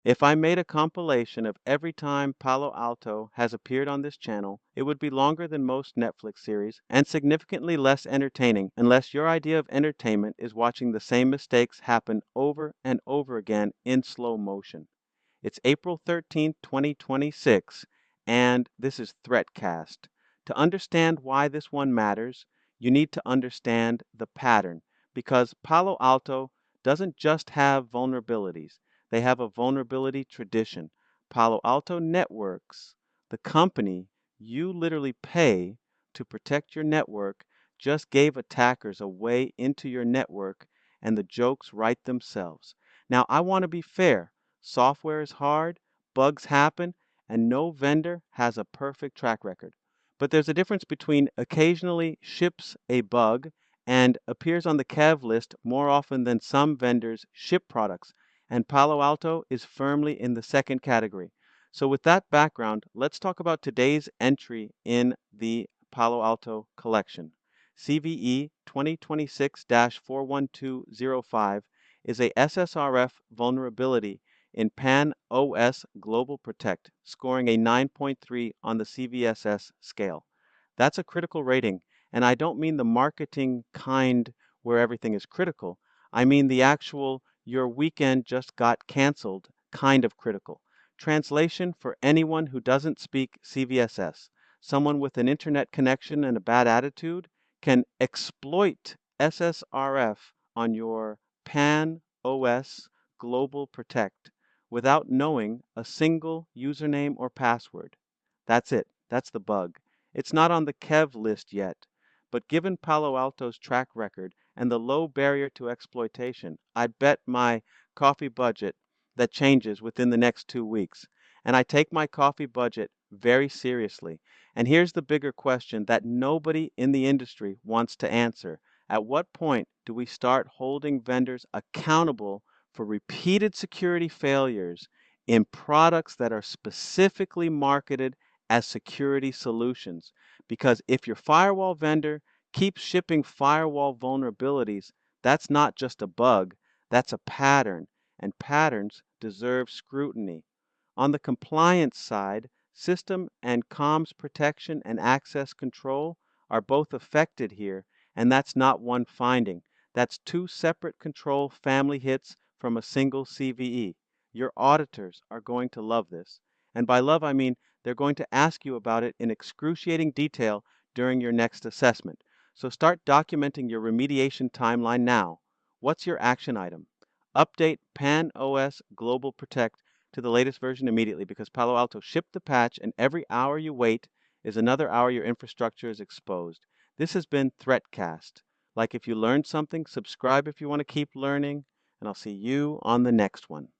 If I made a compilation of every time Palo Alto has appeared on this channel, it would be longer than most Netflix series and significantly less entertaining unless your idea of entertainment is watching the same mistakes happen over and over again in slow motion. It's April 13th, 2026, and this is Threatcast. To understand why this one matters, you need to understand the pattern because Palo Alto doesn't just have vulnerabilities, they have a vulnerability tradition. Palo Alto Networks, the company you literally pay to protect your network, just gave attackers a way into your network, and the jokes write themselves. Now, I want to be fair. Software is hard, bugs happen, and no vendor has a perfect track record. But there's a difference between occasionally ships a bug and appears on the KEV list more often than some vendors ship products, and Palo Alto is firmly in the second category. So with that background, let's talk about today's entry in the Palo Alto collection. CVE 2026-41205 is a SSRF vulnerability in Pan OS GlobalProtect, scoring a 9.3 on the CVSS scale. That's a critical rating, and I don't mean the marketing kind where everything is critical. I mean the actual your weekend just got canceled kind of critical. Translation for anyone who doesn't speak CVSS. Someone with an internet connection and a bad attitude can exploit SSRF on your Pan OS GlobalProtect without knowing a single username or password. That's it. That's the bug. It's not on the KEV list yet, but given Palo Alto's track record and the low barrier to exploitation, I'd bet my coffee budget that changes within the next 2 weeks. And I take my coffee budget very seriously. And here's the bigger question that nobody in the industry wants to answer. At what point do we start holding vendors accountable for repeated security failures in products that are specifically marketed as security solutions? Because if your firewall vendor keeps shipping firewall vulnerabilities, that's not just a bug, that's a pattern, and patterns deserve scrutiny. On the compliance side, system and comms protection and access control are both affected here, and that's not one finding. That's two separate control family hits from a single CVE. Your auditors are going to love this. And by love, I mean they're going to ask you about it in excruciating detail during your next assessment. So start documenting your remediation timeline now. What's your action item? Update Pan OS GlobalProtect to the latest version immediately because Palo Alto shipped the patch, and every hour you wait is another hour your infrastructure is exposed. This has been Threatcast. Like if you learned something, subscribe if you want to keep learning, and I'll see you on the next one.